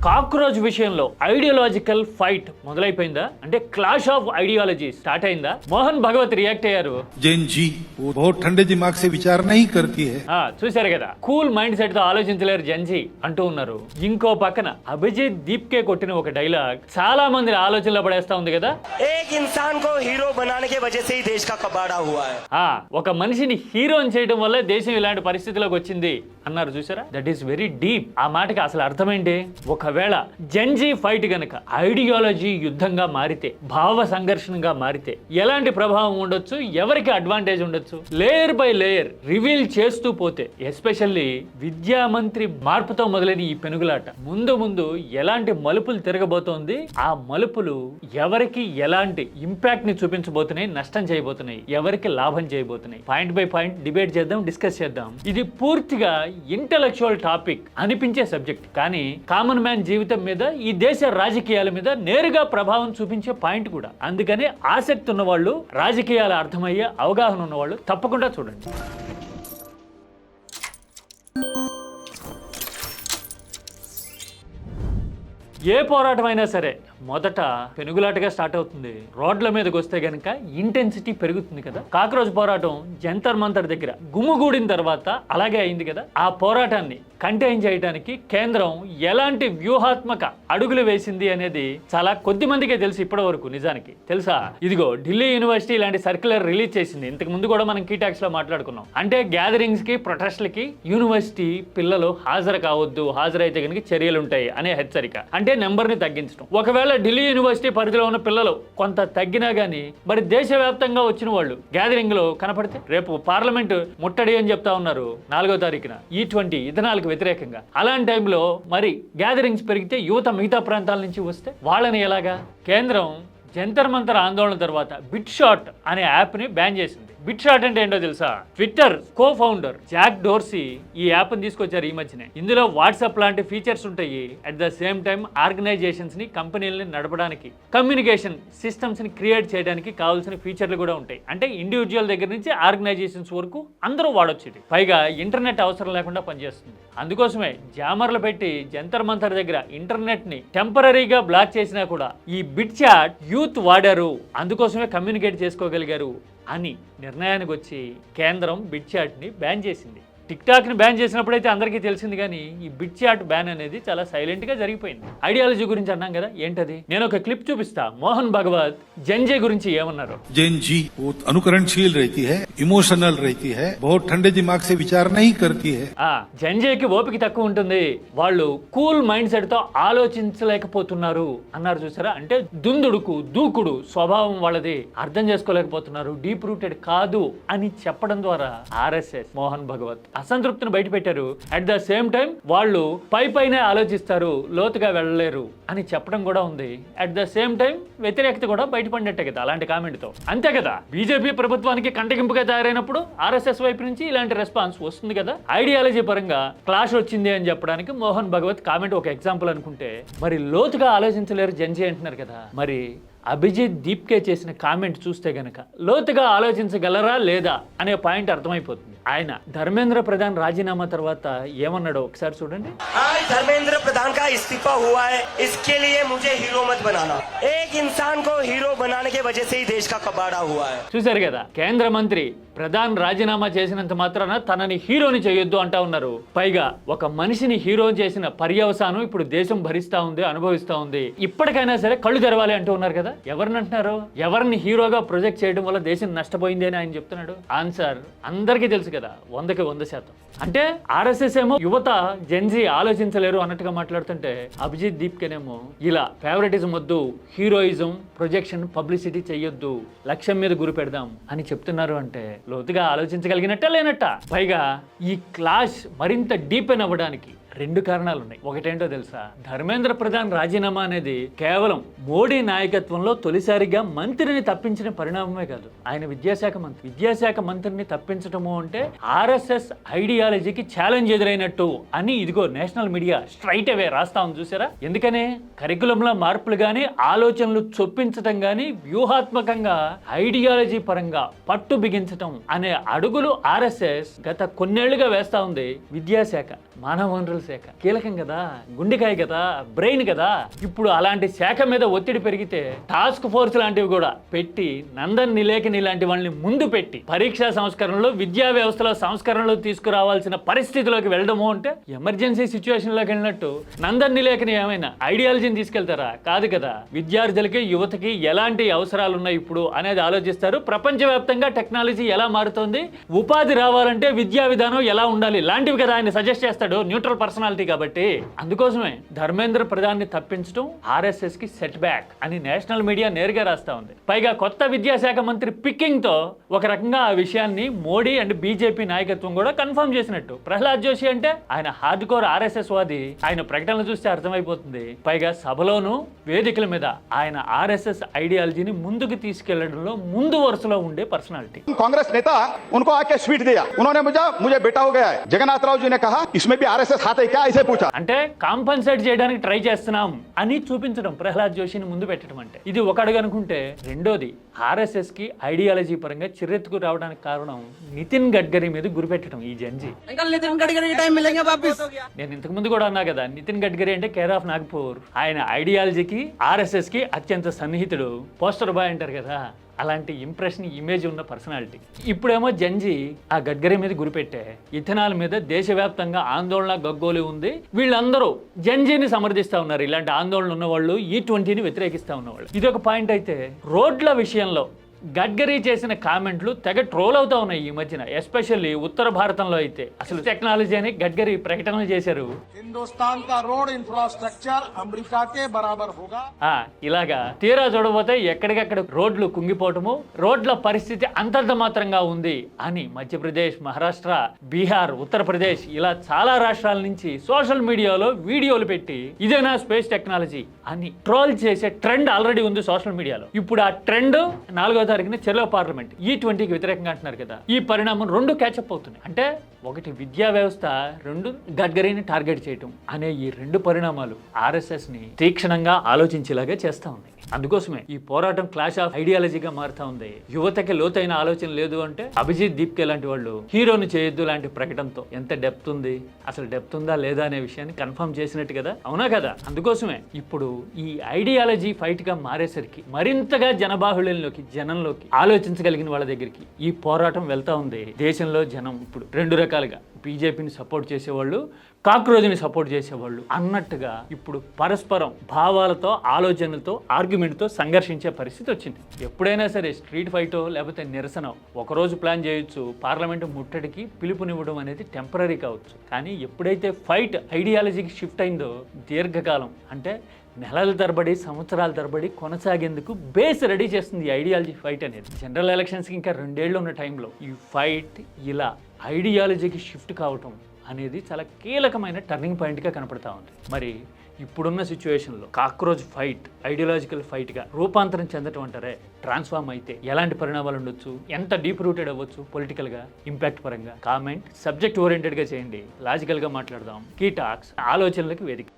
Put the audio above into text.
Cockroach విషయంలో ideological fight మొదలైపోయిందా? అంటే clash of ideology start అయిందా? మోహన్ భగవత్ రియాక్ట్ అయ్యారు. जैन जी वो बहुत ठंडे दिमाग से विचार नहीं करती है. చూశారు కదా, కూల్ మైండ్ సెట్ తో ఆలోచించలేరు జెన్జీ అంటూ ఉన్నారు. ఇంకో పక్కన అభిజిత్ దీప్కే కొట్టిన ఒక డైలాగ్ చాలా మంది ఆలోచనలో పడేస్తా ఉంది కదా. एक इंसान को हीरो बनाने के वजह से ही देश का कबाड़ा हुआ है. ఒక మనిషిని హీరోని చేయడం వల్ల దేశం ఇలాంటి పరిస్థితిలోకి వచ్చింది అన్నారు. చూసారా, దట్ ఈస్ వెరీ డీప్. ఆ మాటకి అసలు అర్థం ఏంటి? ఒకవేళ జెన్జీ ఫైట్ గనక ఐడియాలజీ యుద్ధంగా మారితే, భావ సంఘర్షణగా మారితే ఎలాంటి ప్రభావం ఉండొచ్చు, ఎవరికి అడ్వాంటేజ్ ఉండొచ్చు, లేయర్ బై లేయర్ రివీల్ చేస్తూ పోతే, ఎస్పెషల్లీ విద్యా మంత్రి మార్పుతో మొదలైన ఈ పెనుగులాట ముందు ముందు ఎలాంటి మలుపులు తిరగబోతోంది, ఆ మలుపులు ఎవరికి ఎలాంటి ఇంపాక్ట్ ని చూపించబోతున్నాయి, నష్టం చేయబోతున్నాయి, ఎవరికి లాభం చేయబోతున్నాయి, పాయింట్ బై పాయింట్ డిబేట్ చేద్దాం, డిస్కస్ చేద్దాం. ఇది పూర్తిగా ఇంటెలెక్చువల్ టాపిక్ అనిపించే సబ్జెక్ట్, కానీ కామన్ మ్యాన్ జీవితం మీద, ఈ దేశ రాజకీయాల మీద నేరుగా ప్రభావం చూపించే పాయింట్ కూడా. అందుకని ఆసక్తి ఉన్నవాళ్ళు, రాజకీయాలు అర్థమయ్యే అవగాహన ఉన్నవాళ్ళు తప్పకుండా చూడండి. ఏ పోరాటం అయినా సరే మొదట పెనుగులాటగా స్టార్ట్ అవుతుంది. రోడ్ల మీదకి వస్తే గనక ఇంటెన్సిటీ పెరుగుతుంది కదా. కాక్రోచ్ పోరాటం జంతర్ మంతర్ దగ్గర గుమ్ముగూడిన తర్వాత అలాగే అయింది కదా. ఆ పోరాటాన్ని కంటైన్ చేయడానికి కేంద్రం ఎలాంటి వ్యూహాత్మక అడుగులు వేసింది అనేది చాలా కొద్ది మందికే తెలుసు ఇప్పటి వరకు. నిజానికి తెలుసా? ఇదిగో ఢిల్లీ యూనివర్సిటీ ఇలాంటి సర్క్యులర్ రిలీజ్ చేసింది. ఇంతకు ముందు కూడా మనం కీటాక్స్ లో మాట్లాడుకున్నాం. అంటే గ్యాదరింగ్స్ కి, ప్రొటెస్ట్లకి యూనివర్సిటీ పిల్లలు హాజరు కావద్దు, హాజరైతే కనుక చర్యలు ఉంటాయి అనే హెచ్చరిక. అంటే నెంబర్ ని తగ్గించడం. ఒకవేళ ఢిల్లీ యూనివర్సిటీ పరిధిలో ఉన్న పిల్లలు కొంత తగ్గినా గానీ మరి దేశవ్యాప్తంగా వచ్చిన వాళ్ళు గ్యాదరింగ్ లో కనపడితే రేపు పార్లమెంట్ ముట్టడి అని చెప్తా ఉన్నారు 4వ తారీఖున E20 ఇథనాల్కి వ్యతిరేకంగా. అలాంటి టైంలో మరి గ్యాదరింగ్స్ పెరిగితే యువత మిగతా ప్రాంతాల నుంచి వస్తే వాళ్ళని ఎలాగా? కేంద్రం జంతర్ మంతర్ ఆందోళన తర్వాత బిట్ షాట్ అనే యాప్ ని బ్యాన్ చేసింది. బిట్ షాట్ అంటే ఏంటో తెలుసా? Twitter co founder Jack Dorsey ఈ యాప్ ని తీసుకొచ్చారు ఈ మధ్యనే. ఇందులో వాట్సాప్ లాంటి ఫీచర్స్ ఉంటాయి. At the same time organisations ని, కంపెనీలని నడపడానికి, కమ్యూనికేషన్ సిస్టమ్స్ ని క్రియేట్ చేయడానికి కావాల్సిన ఫీచర్లు కూడా ఉంటాయి. అంటే ఇండివిజువల్ దగ్గర నుంచి ఆర్గనైజేషన్స్ వరకు అందరూ వాడొచ్చు. ఇది పైగా ఇంటర్నెట్ అవసరం లేకుండా పనిచేస్తుంది. అందుకోసమే జామర్లు పెట్టి జంతర్ మంతర్ దగ్గర ఇంటర్నెట్ ని టెంపరీగా బ్లాక్ చేసినా కూడా ఈ బిట్ చాట్ యూత్ వాడారు, అందుకోసమే కమ్యూనికేట్ చేసుకోగలిగారు అని నిర్ణయానికి వచ్చి కేంద్రం బిట్ చాట్ ని బ్యాన్ చేసింది. టిక్ టాక్ ని బ్యాన్ చేసినప్పుడైతే అందరికీ తెలిసింది, కానీ ఈ బిట్ చాట్ బ్యాన్ అనేది చాలా సైలెంట్ గా జరిగిపోయింది. ఐడియాలజీ గురించి అన్నాం కదా, ఏంటది? నేను ఒక క్లిప్ చూపిస్తా. మోహన్ భగవత్ జెన్జీ గురించి ఏమన్నారు. जैन जी वो अनुकरणशील रहती है, इमोशनल रहती है, बहुत ठंडे दिमाग से विचार नहीं करती है. జెన్జీకి ఓపిక తక్కువ ఉంటుంది, వాళ్ళు కూల్ మైండ్ సెట్ తో ఆలోచించలేకపోతున్నారు అన్నారు. చూసారా? అంటే దుందుడుకు, దూకుడు స్వభావం వాళ్ళది, అర్థం చేసుకోలేకపోతున్నారు, డీప్ రూటెడ్ కాదు అని చెప్పడం ద్వారా ఆర్ఎస్ఎస్ మోహన్ భగవత్ అసంతృప్తిని బయట పెట్టారు. అట్ ద సేమ్ టైం వాళ్ళు పైనే ఆలోచిస్తారు, లోతుగా వెళ్ళలేరు అని చెప్పడం కూడా ఉంది. అట్ ద సేమ్ టైం వ్యతిరేకత కూడా బయటపడినట్టే కదా అలాంటి కామెంట్ తో. అంతే కదా, బీజేపీ ప్రభుత్వానికి కంటగింపుగా తయారైనప్పుడు ఆర్ఎస్ఎస్ వైపు నుంచి ఇలాంటి రెస్పాన్స్ వస్తుంది కదా. ఐడియాలజీ పరంగా క్లాష్ వచ్చింది అని చెప్పడానికి మోహన్ భగవత్ కామెంట్ ఒక ఎగ్జాంపుల్ అనుకుంటే, మరి లోతుగా ఆలోచించలేరు జెన్జీ అంటున్నారు కదా. మరి అభిజిత్ దీప్కే చేసిన కామెంట్ చూస్తే గనక లోతుగా ఆలోచించగలరా లేదా అనే పాయింట్ అర్థమైపోతుంది. ఆయన ధర్మేంద్ర ప్రధాన్ రాజీనామా తర్వాత ఏమన్నాడో ఒకసారి చూడండి. आज धर्मेंद्र प्रधान का इस्तीफा हुआ है, इसके लिए मुझे हीरो मत बनाना. एक इंसान को हीरो बनाने के वजह से ही देश का कबाड़ा हुआ है. చూశారు కదా, కేంద్ర మంత్రి ప్రధాన్ రాజీనామా చేసినంత మాత్రాన తనని హీరోని చేయొద్దు అంటా ఉన్నారు. పైగా ఒక మనిషిని హీరో చేసిన పర్యవసానం ఇప్పుడు దేశం భరిస్తా ఉంది, అనుభవిస్తా ఉంది. ఇప్పటికైనా సరే కళ్ళు తెరవాలి అంటూ ఉన్నారు కదా. ఎవరిని అంటున్నారు? ఎవరిని హీరోగా ప్రొజెక్ట్ చేయడం వల్ల దేశం నష్టపోయింది అని ఆయన చెప్తున్నాడు. ఆన్సర్ అందరికీ తెలుసు కదా, 100కి 100%. అంటే ఆర్ఎస్ఎస్ ఏమో యువత జెన్జీ ఆలోచించలేరు అన్నట్టుగా మాట్లాడుతుంటే, అభిజిత్ దీప్కేనేమో ఇలా ఫేవరెటిజం వద్దు, హీరోయిజం, ప్రొజెక్షన్, పబ్లిసిటీ చెయ్యొద్దు, లక్ష్యం మీద గురి పెడదాం అని చెప్తున్నారు. అంటే లోతుగా ఆలోచించగలిగినట్ట లేనట్ట. పైగా ఈ క్లాష్ మరింత డీపెన్ అవ్వడానికి 2 కారణాలు ఉన్నాయి. ఒకటేంటో తెలుసా? ధర్మేంద్ర ప్రధాన్ రాజీనామా అనేది కేవలం మోడీ నాయకత్వంలో తొలిసారిగా మంత్రిని తప్పించిన పరిణామమే కాదు. ఆయన విద్యాశాఖ మంత్రిని తప్పించటము అంటే ఆర్ఎస్ఎస్ ఐడియాలజీకి ఛాలెంజ్ ఎదురైనట్టు అని ఇదిగో నేషనల్ మీడియా స్ట్రైట్ అవే రాస్తా ఉంది. చూసారా? ఎందుకనే కరికులంలో మార్పులు గానీ, ఆలోచనలు చొప్పించటం గానీ, వ్యూహాత్మకంగా ఐడియాలజీ పరంగా పట్టు బిగించటం అనే అడుగులు ఆర్ఎస్ఎస్ గత కొన్నేళ్లుగా వేస్తా ఉంది. విద్యాశాఖ, మానవ వనరుల శాఖ కీలకం కదా, గుండెకాయ కదా, బ్రెయిన్ కదా. ఇప్పుడు అలాంటి శాఖ మీద ఒత్తిడి పెరిగితే టాస్క్ ఫోర్స్ లాంటివి కూడా పెట్టి నందన్ నిలేకని లాంటి వాళ్ళని ముందు పెట్టి పరీక్షా సంస్కరణలో, విద్యా వ్యవస్థలో సంస్కరణలు తీసుకురావాల్సిన పరిస్థితిలోకి వెళ్ళడము అంటే ఎమర్జెన్సీ సిచ్యువేషన్ లోకి వెళ్ళినట్టు నందన్ నిలేకని ఏమైనా ఐడియాలజీని తీసుకెళ్తారా? కాదు కదా. విద్యార్థులకి, యువతకి ఎలాంటి అవసరాలు ఉన్నాయి ఇప్పుడు అనేది ఆలోచిస్తారు. ప్రపంచవ్యాప్తంగా టెక్నాలజీ ఎలా మారుతోంది, ఉపాధి రావాలంటే విద్యా విధానం ఎలా ఉండాలి, లాంటివి కదా ఆయన సజెస్ట్ చేస్తాడు. న్యూట్రల్ పర్సనాలిటీ కాబట్టి. అందుకోసమే ధర్మేంద్ర ప్రధాన్ని తప్పించడం ఆర్ఎస్ఎస్ కి సెట్ బ్యాక్ అని నేషనల్ మీడియా నేరుగా రాస్తా ఉంది. పైగా కొత్త విద్యాశాఖ మంత్రి పికింగ్ తో ఒక రకంగా ఆ విషయాన్ని మోడీ అండ్ బీజేపీ నాయకత్వం కూడా కన్ఫర్మ్ చేసినట్టు. ప్రహ్లాద్ జోషి అంటే ఆయన హార్డ్ కోర్ ఆర్ఎస్ఎస్ వాది. ఆయన ప్రకటనలు చూస్తే అర్థమైపోతుంది. పైగా సభలోను, వేదికల మీద ఆయన ఆర్ఎస్ఎస్ ఐడియాలజీని ముందుకు తీసుకెళ్లడంలో ముందు వరుసలో ఉండే పర్సనాలిటీ. कांग्रेस नेता उनको आके स्वीट दिया, उन्होंने मुझे बेटा हो गया है। जगन्नाथ राव जी ने कहा इसमें भी आरएसएस हाथ है क्या, ऐसे पूछा. అంటే కాంపన్సేట్ చేయడానికి ట్రై చేస్తున్నాం అని చూపించడం ప్రహ్లాద్ జోషిని ముందు పెట్టడం అంటే ఇది ఒక అడుగు అనుకుంటే, రెండోది ఆర్ఎస్ఎస్ కి ఐడియాలజీ పరంగా చిరెత్తుకు రావడానికి కారణం నితిన్ గడ్కరీ మీద గురిపెట్టడం. ఈ జంజీ నేను ఇంతకు ముందు కూడా అన్నా కదా, నితిన్ గడ్కరీ అంటే కేర్ ఆఫ్ నాగ్పూర్. ఆయన ఐడియాలజీకి ఆర్ఎస్ఎస్ కి అత్యంత సన్నిహితుడు, పోస్టర్ బాయ్ అంటారు కదా, అలాంటి ఇంప్రెషన్, ఇమేజ్ ఉన్న పర్సనాలిటీ. ఇప్పుడేమో జంజీ ఆ గడ్కరీ మీద గురిపెట్టే ఇథనాల్ మీద దేశవ్యాప్తంగా ఆందోళన గగ్గోలు ఉంది. వీళ్ళందరూ జంజీని సమర్థిస్తా ఉన్నారు. ఇలాంటి ఆందోళన ఉన్నవాళ్ళు E20ని వ్యతిరేకిస్తా ఉన్నవాళ్ళు. ఇది ఒక పాయింట్ అయితే, రోడ్ల విషయంలో గడ్కరీ చేసిన కామెంట్లు తెగ ట్రోల్ అవుతా ఉన్నాయి ఈ మధ్యన. ఎస్పెషల్లీ ఉత్తర భారతంలో అయితే అసలు టెక్నాలజీ అని గడ్కరీ ప్రకటనలు చేశారు. हिंदुस्तान का रोड इंफ्रास्ट्रक्चर अमेरिका के बराबर होगा. ఇలాగా తీరా చూడబోతే ఎక్కడికక్కడ రోడ్లు కుంగిపోవటము, రోడ్ల పరిస్థితి అంతంత మాత్రంగా ఉంది అని మధ్యప్రదేశ్, మహారాష్ట్ర, బీహార్, ఉత్తరప్రదేశ్ ఇలా చాలా రాష్ట్రాల నుంచి సోషల్ మీడియాలో వీడియోలు పెట్టి ఇదేనా స్పేస్ టెక్నాలజీ అని ట్రోల్ చేసే ట్రెండ్ ఆల్రెడీ ఉంది సోషల్ మీడియాలో. ఇప్పుడు ఆ ట్రెండ్ 4వ తారీఖున చెలో పార్లమెంట్ E20కి వ్యతిరేకంగా అంటున్నారు కదా. ఈ పరిణామం రెండు క్యాచప్ అవుతున్నాయి. అంటే ఒకటి విద్యా వ్యవస్థ, రెండు గడ్కరీని టార్గెట్ చేయటం అనే ఈ రెండు పరిణామాలు ఆర్ఎస్ఎస్ ని తీక్షణంగా ఆలోచించేలాగా చేస్తా ఉంది. అందుకోసమే ఈ పోరాటం క్లాష్ ఆఫ్ ఐడియాలజీగా మారుతా ఉంది. యువతకి లోతైన ఆలోచన లేదు అంటే అభిజిత్ దీప్కే లాంటి వాళ్ళు హీరోని చేయొద్దు లాంటి ప్రకటనతో ఎంత డెప్త్ ఉంది, అసలు డెప్త్ ఉందా లేదా అనే విషయాన్ని కన్ఫర్మ్ చేసినట్టు కదా. అవునా కదా? అందుకోసమే ఇప్పుడు ఈ ఐడియాలజీ ఫైట్ గా మారేసరికి మరింతగా జనబాహుళ్యంలోకి, జనంలోకి, ఆలోచించగలిగిన వాళ్ళ దగ్గరికి ఈ పోరాటం వెళ్తా ఉంది. దేశంలో జనం ఇప్పుడు రెండు రకాలుగా, బీజేపీని సపోర్ట్ చేసేవాళ్ళు, కాక్రోజ్ని సపోర్ట్ చేసేవాళ్ళు అన్నట్టుగా ఇప్పుడు పరస్పరం భావాలతో, ఆలోచనలతో, ఆర్గ్యుమెంట్తో సంఘర్షించే పరిస్థితి వచ్చింది. ఎప్పుడైనా సరే స్ట్రీట్ ఫైటో లేకపోతే నిరసన ఒకరోజు ప్లాన్ చేయొచ్చు. పార్లమెంటు ముట్టడికి పిలుపునివ్వడం అనేది టెంపరీ కావచ్చు. కానీ ఎప్పుడైతే ఫైట్ ఐడియాలజీకి షిఫ్ట్ అయిందో దీర్ఘకాలం అంటే నెలల తరబడి, సంవత్సరాల తరబడి కొనసాగేందుకు బేస్ రెడీ చేస్తుంది ఈ ఐడియాలజీ ఫైట్ అనేది. జనరల్ ఎలక్షన్స్కి ఇంకా 2 ఏళ్ళు ఉన్న టైంలో ఈ ఫైట్ ఇలా ఐడియాలజీకి షిఫ్ట్ కావటం అనేది చాలా కీలకమైన టర్నింగ్ పాయింట్గా కనపడతా ఉంది. మరి ఇప్పుడున్న సిచ్యువేషన్లో కాక్రోచ్ ఫైట్ ఐడియాలజికల్ ఫైట్గా రూపాంతరం చెందటం అంటారే, ట్రాన్స్ఫార్మ్ అయితే ఎలాంటి పరిణామాలు ఉండొచ్చు, ఎంత డీప్ రూటెడ్ అవ్వచ్చు పొలిటికల్గా, ఇంపాక్ట్ పరంగా? కామెంట్ సబ్జెక్ట్ ఓరియంటెడ్గా చేయండి, లాజికల్గా మాట్లాడదాం. కీ టాక్స్ ఆలోచనలకు వేదిక.